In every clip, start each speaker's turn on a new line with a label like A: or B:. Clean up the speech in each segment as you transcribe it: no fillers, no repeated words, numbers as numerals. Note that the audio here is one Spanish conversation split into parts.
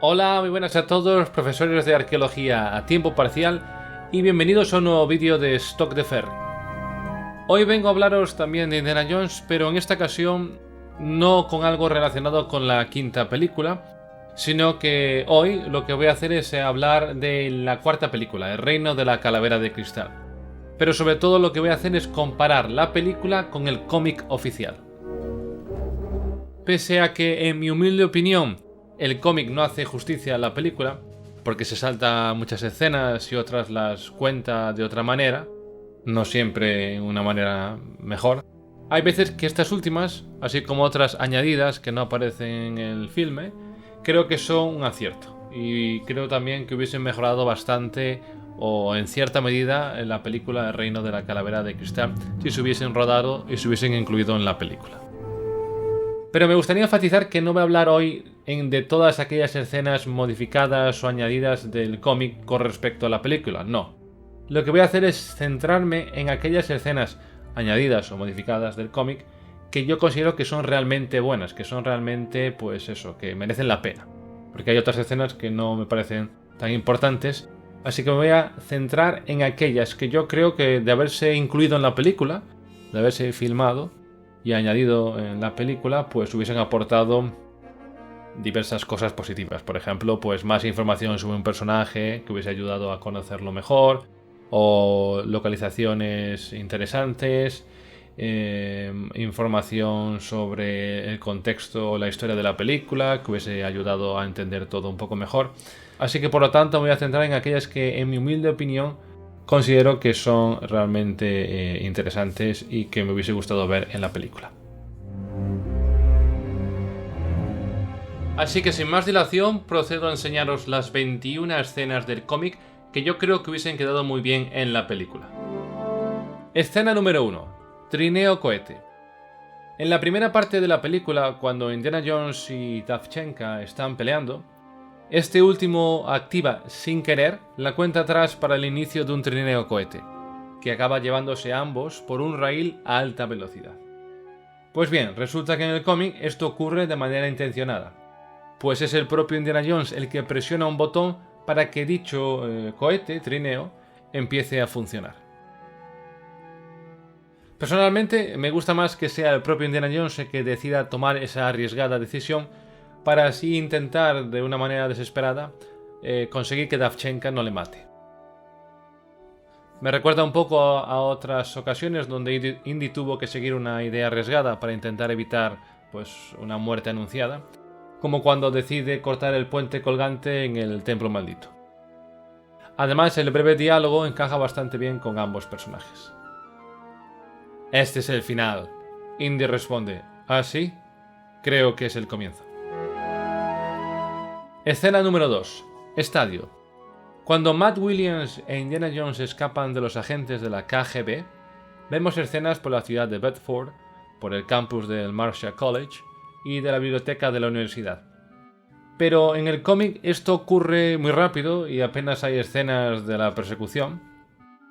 A: Hola, muy buenas a todos, profesores de arqueología a tiempo parcial y bienvenidos a un nuevo vídeo de Stock de Ferry. Hoy vengo a hablaros también de Indiana Jones, pero en esta ocasión no con algo relacionado con la quinta película, sino que hoy lo que voy a hacer es hablar de la cuarta película, El Reino de la Calavera de Cristal. Pero sobre todo lo que voy a hacer es comparar la película con el cómic oficial. Pese a que, en mi humilde opinión, el cómic no hace justicia a la película, porque se salta muchas escenas y otras las cuenta de otra manera, no siempre una manera mejor. Hay veces que estas últimas, así como otras añadidas que no aparecen en el filme, creo que son un acierto. Y creo también que hubiesen mejorado bastante o en cierta medida en la película El Reino de la Calavera de Cristal si se hubiesen rodado y se hubiesen incluido en la película. Pero me gustaría enfatizar que no voy a hablar hoy de todas aquellas escenas modificadas o añadidas del cómic con respecto a la película, no. Lo que voy a hacer es centrarme en aquellas escenas añadidas o modificadas del cómic que yo considero que son realmente buenas, que son realmente, pues eso, que merecen la pena. Porque hay otras escenas que no me parecen tan importantes, así que me voy a centrar en aquellas que yo creo que de haberse incluido en la película, de haberse filmado y añadido en la película, pues hubiesen aportado diversas cosas positivas. Por ejemplo, pues más información sobre un personaje que hubiese ayudado a conocerlo mejor, o localizaciones interesantes, información sobre el contexto o la historia de la película que hubiese ayudado a entender todo un poco mejor. Así que por lo tanto me voy a centrar en aquellas que, en mi humilde opinión, considero que son realmente interesantes y que me hubiese gustado ver en la película. Así que sin más dilación procedo a enseñaros las 21 escenas del cómic que yo creo que hubiesen quedado muy bien en la película. Escena número 1. Trineo cohete. En la primera parte de la película, cuando Indiana Jones y Davchenka están peleando, este último activa sin querer la cuenta atrás para el inicio de un trineo cohete, que acaba llevándose a ambos por un raíl a alta velocidad. Pues bien, resulta que en el cómic esto ocurre de manera intencionada, pues es el propio Indiana Jones el que presiona un botón para que dicho cohete, trineo, empiece a funcionar. Personalmente me gusta más que sea el propio Indiana Jones el que decida tomar esa arriesgada decisión para así intentar de una manera desesperada conseguir que Davchenka no le mate. Me recuerda un poco a otras ocasiones donde Indy tuvo que seguir una idea arriesgada para intentar evitar pues una muerte anunciada, como cuando decide cortar el puente colgante en el Templo Maldito. Además, el breve diálogo encaja bastante bien con ambos personajes. Este es el final. Indy responde, ¿ah, sí? Creo que es el comienzo. Escena número 2. Estadio. Cuando Matt Williams e Indiana Jones escapan de los agentes de la KGB, vemos escenas por la ciudad de Bedford, por el campus del Marshall College y de la biblioteca de la universidad. Pero en el cómic esto ocurre muy rápido y apenas hay escenas de la persecución.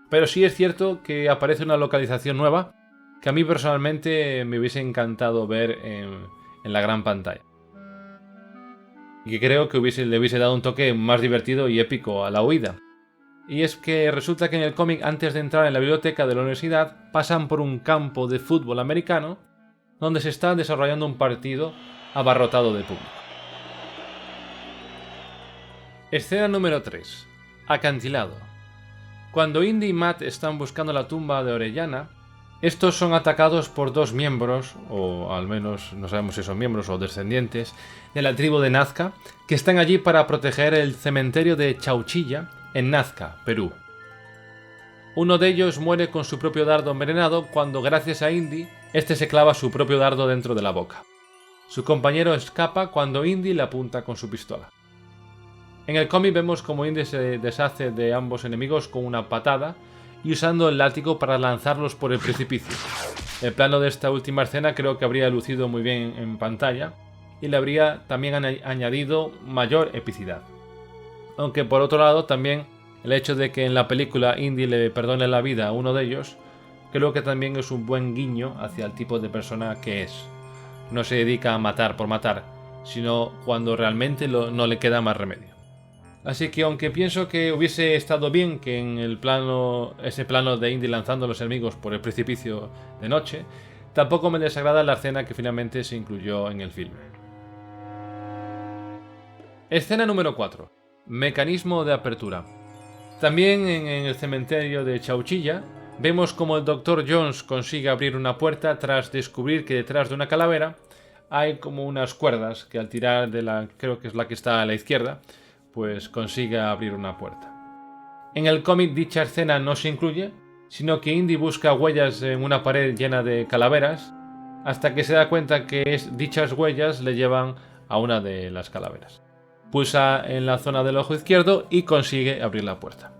A: Pero sí es cierto que aparece una localización nueva que a mí personalmente me hubiese encantado ver en la gran pantalla. Y que creo que le hubiese dado un toque más divertido y épico a la huida. Y es que resulta que en el cómic, antes de entrar en la biblioteca de la universidad, pasan por un campo de fútbol americano donde se está desarrollando un partido abarrotado de público. Escena número 3. Acantilado. Cuando Indy y Matt están buscando la tumba de Orellana, estos son atacados por dos miembros, o al menos no sabemos si son miembros o descendientes, de la tribu de Nazca, que están allí para proteger el cementerio de Chauchilla, en Nazca, Perú. Uno de ellos muere con su propio dardo envenenado cuando, gracias a Indy, este se clava su propio dardo dentro de la boca. Su compañero escapa cuando Indy le apunta con su pistola. En el cómic vemos como Indy se deshace de ambos enemigos con una patada y usando el látigo para lanzarlos por el precipicio. El plano de esta última escena creo que habría lucido muy bien en pantalla y le habría también añadido mayor epicidad. Aunque por otro lado también el hecho de que en la película Indy le perdone la vida a uno de ellos creo que también es un buen guiño hacia el tipo de persona que es. No se dedica a matar por matar, sino cuando realmente no le queda más remedio. Así que aunque pienso que hubiese estado bien que en ese plano de Indy lanzando a los enemigos por el precipicio de noche, tampoco me desagrada la escena que finalmente se incluyó en el filme. Escena número 4. Mecanismo de apertura. También en el cementerio de Chauchilla vemos como el Dr. Jones consigue abrir una puerta tras descubrir que detrás de una calavera hay como unas cuerdas que al tirar de creo que es la que está a la izquierda, pues consigue abrir una puerta. En el cómic dicha escena no se incluye, sino que Indy busca huellas en una pared llena de calaveras hasta que se da cuenta que dichas huellas le llevan a una de las calaveras. Pulsa en la zona del ojo izquierdo y consigue abrir la puerta.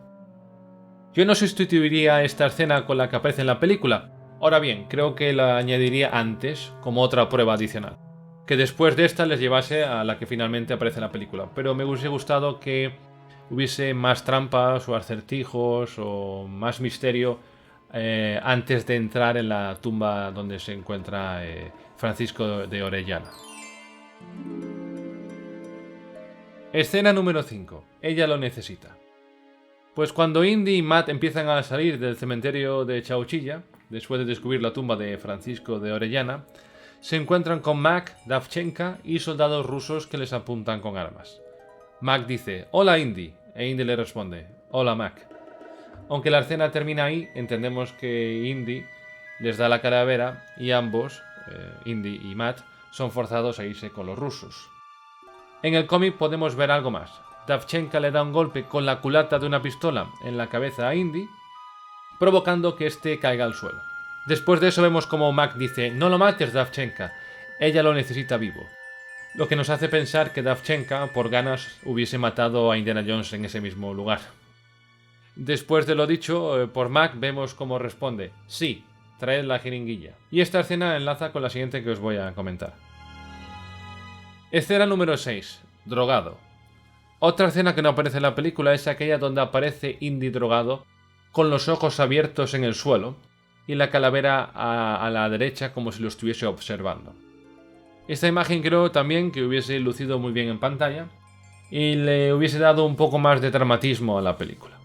A: Yo no sustituiría esta escena con la que aparece en la película. Ahora bien, creo que la añadiría antes como otra prueba adicional, que después de esta les llevase a la que finalmente aparece en la película. Pero me hubiese gustado que hubiese más trampas o acertijos o más misterio antes de entrar en la tumba donde se encuentra Francisco de Orellana. Escena número 5. Ella lo necesita. Pues cuando Indy y Matt empiezan a salir del cementerio de Chauchilla, después de descubrir la tumba de Francisco de Orellana, se encuentran con Mac, Davchenka y soldados rusos que les apuntan con armas. Mac dice, «Hola Indy», e Indy le responde, «Hola Mac». Aunque la escena termina ahí, entendemos que Indy les da la calavera y ambos, Indy y Matt, son forzados a irse con los rusos. En el cómic podemos ver algo más. Davchenka le da un golpe con la culata de una pistola en la cabeza a Indy, provocando que éste caiga al suelo. Después de eso vemos como Mac dice, «No lo mates, Davchenka, ella lo necesita vivo». Lo que nos hace pensar que Davchenka, por ganas, hubiese matado a Indiana Jones en ese mismo lugar. Después de lo dicho por Mac, vemos cómo responde, «Sí, traed la jeringuilla». Y esta escena enlaza con la siguiente que os voy a comentar. Escena número 6. Drogado. Otra escena que no aparece en la película es aquella donde aparece Indy drogado, con los ojos abiertos en el suelo, y la calavera a la derecha como si lo estuviese observando. Esta imagen creo también que hubiese lucido muy bien en pantalla, y le hubiese dado un poco más de dramatismo a la película.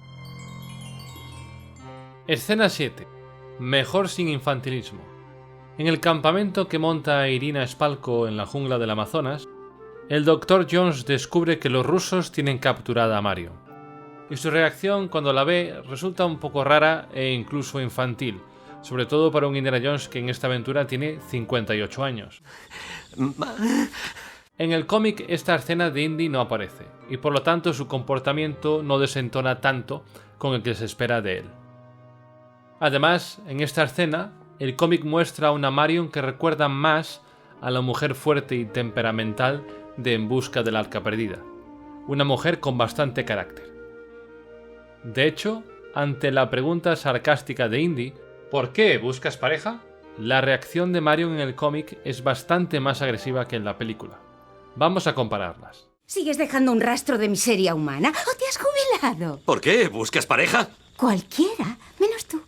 A: Escena 7. Mejor sin infantilismo. En el campamento que monta Irina Spalko en la jungla del Amazonas, el Dr. Jones descubre que los rusos tienen capturada a Marion. Y su reacción cuando la ve resulta un poco rara e incluso infantil, sobre todo para un Indiana Jones que en esta aventura tiene 58 años. En el cómic esta escena de Indy no aparece, y por lo tanto su comportamiento no desentona tanto con el que se espera de él. Además, en esta escena, el cómic muestra a una Marion que recuerda más a la mujer fuerte y temperamental de En busca del arca perdida, una mujer con bastante carácter. De hecho, ante la pregunta sarcástica de Indy, ¿por qué buscas pareja?, la reacción de Marion en el cómic es bastante más agresiva que en la película. Vamos a compararlas.
B: ¿Sigues dejando un rastro de miseria humana o te has jubilado?
C: ¿Por qué? ¿Buscas pareja?
B: Cualquiera, menos tú.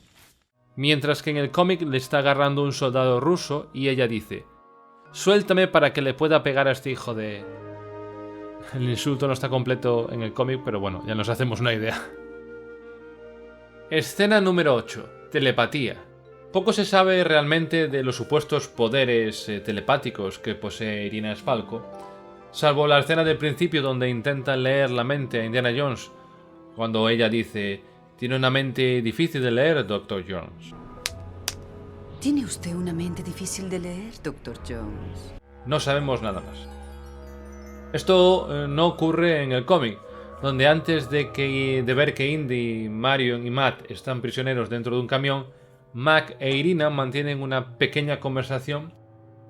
A: Mientras que en el cómic le está agarrando un soldado ruso y ella dice, «Suéltame para que le pueda pegar a este hijo de...». El insulto no está completo en el cómic, pero bueno, ya nos hacemos una idea. Escena número 8. Telepatía. Poco se sabe realmente de los supuestos poderes telepáticos que posee Irina Spalko, salvo la escena del principio donde intentan leer la mente a Indiana Jones, cuando ella dice, «Tiene una mente difícil de leer, Dr. Jones».
B: ¿Tiene usted una mente difícil de leer, Dr. Jones?
A: No sabemos nada más. Esto no ocurre en el cómic, donde antes de ver que Indy, Marion y Matt están prisioneros dentro de un camión, Mac e Irina mantienen una pequeña conversación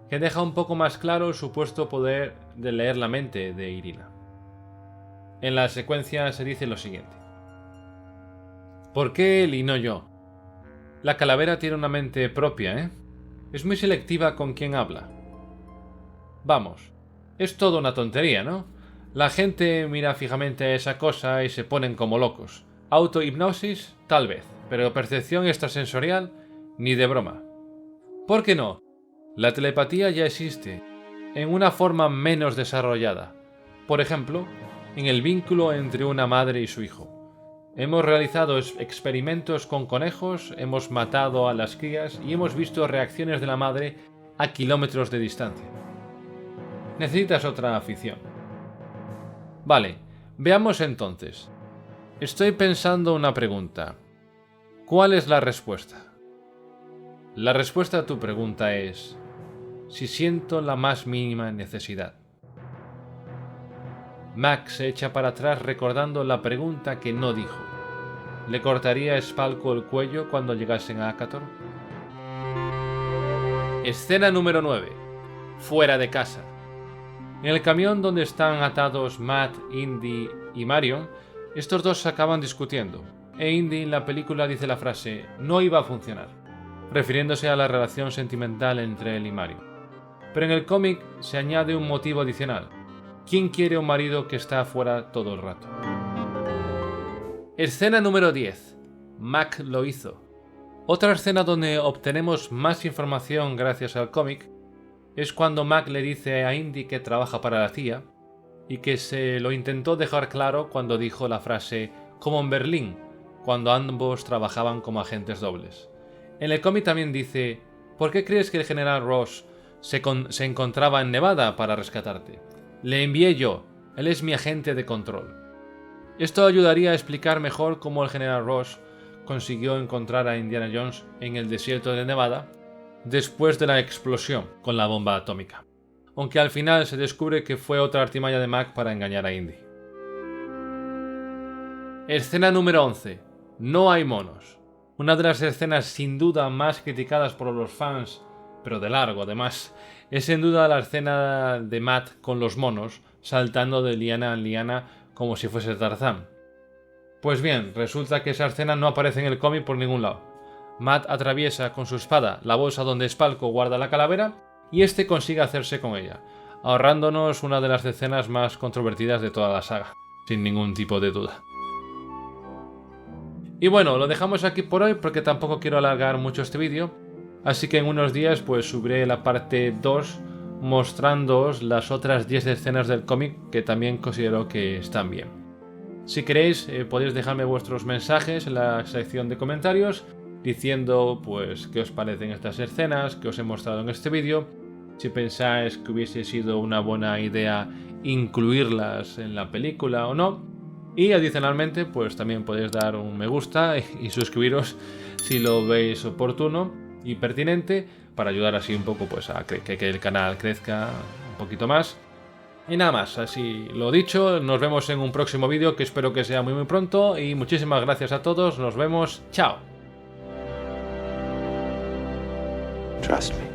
A: que deja un poco más claro el supuesto poder de leer la mente de Irina. En la secuencia se dice lo siguiente. ¿Por qué él y no yo? La calavera tiene una mente propia, ¿eh? Es muy selectiva con quien habla. Vamos, es toda una tontería, ¿no? La gente mira fijamente a esa cosa y se ponen como locos. Autohipnosis, tal vez, pero percepción extrasensorial, ni de broma. ¿Por qué no? La telepatía ya existe, en una forma menos desarrollada. Por ejemplo, en el vínculo entre una madre y su hijo. Hemos realizado experimentos con conejos, hemos matado a las crías y hemos visto reacciones de la madre a kilómetros de distancia. Necesitas otra afición. Vale, veamos entonces. Estoy pensando una pregunta. ¿Cuál es la respuesta? La respuesta a tu pregunta es: si siento la más mínima necesidad. Mac se echa para atrás recordando la pregunta que no dijo. ¿Le cortaría a Spalko el cuello cuando llegasen a Akator? Escena número 9. Fuera de casa. En el camión donde están atados Matt, Indy y Marion, estos dos se acaban discutiendo, e Indy en la película dice la frase «no iba a funcionar», refiriéndose a la relación sentimental entre él y Marion. Pero en el cómic se añade un motivo adicional. ¿Quién quiere un marido que está afuera todo el rato? Escena número 10. Mac lo hizo. Otra escena donde obtenemos más información gracias al cómic es cuando Mac le dice a Indy que trabaja para la CIA y que se lo intentó dejar claro cuando dijo la frase «como en Berlín», cuando ambos trabajaban como agentes dobles. En el cómic también dice «¿por qué crees que el general Ross se encontraba en Nevada para rescatarte? Le envié yo, él es mi agente de control». Esto ayudaría a explicar mejor cómo el general Ross consiguió encontrar a Indiana Jones en el desierto de Nevada después de la explosión con la bomba atómica, aunque al final se descubre que fue otra artimaña de Mac para engañar a Indy. Escena número 11. No hay monos. Una de las escenas sin duda más criticadas por los fans, pero de largo además, es sin duda la escena de Matt con los monos, saltando de liana en liana como si fuese Tarzán. Pues bien, resulta que esa escena no aparece en el cómic por ningún lado. Matt atraviesa con su espada la bolsa donde Spalko guarda la calavera y este consigue hacerse con ella, ahorrándonos una de las escenas más controvertidas de toda la saga, sin ningún tipo de duda. Y bueno, lo dejamos aquí por hoy porque tampoco quiero alargar mucho este vídeo, así que en unos días pues subiré la parte 2 mostrándoos las otras 10 escenas del cómic que también considero que están bien. Si queréis podéis dejarme vuestros mensajes en la sección de comentarios diciendo pues qué os parecen estas escenas que os he mostrado en este vídeo, si pensáis que hubiese sido una buena idea incluirlas en la película o no, y adicionalmente pues también podéis dar un me gusta y suscribiros si lo veis oportuno y pertinente para ayudar así un poco pues a que el canal crezca un poquito más. Y nada más, así lo dicho, nos vemos en un próximo vídeo que espero que sea muy pronto y muchísimas gracias a todos, nos vemos, chao.
C: Trust me.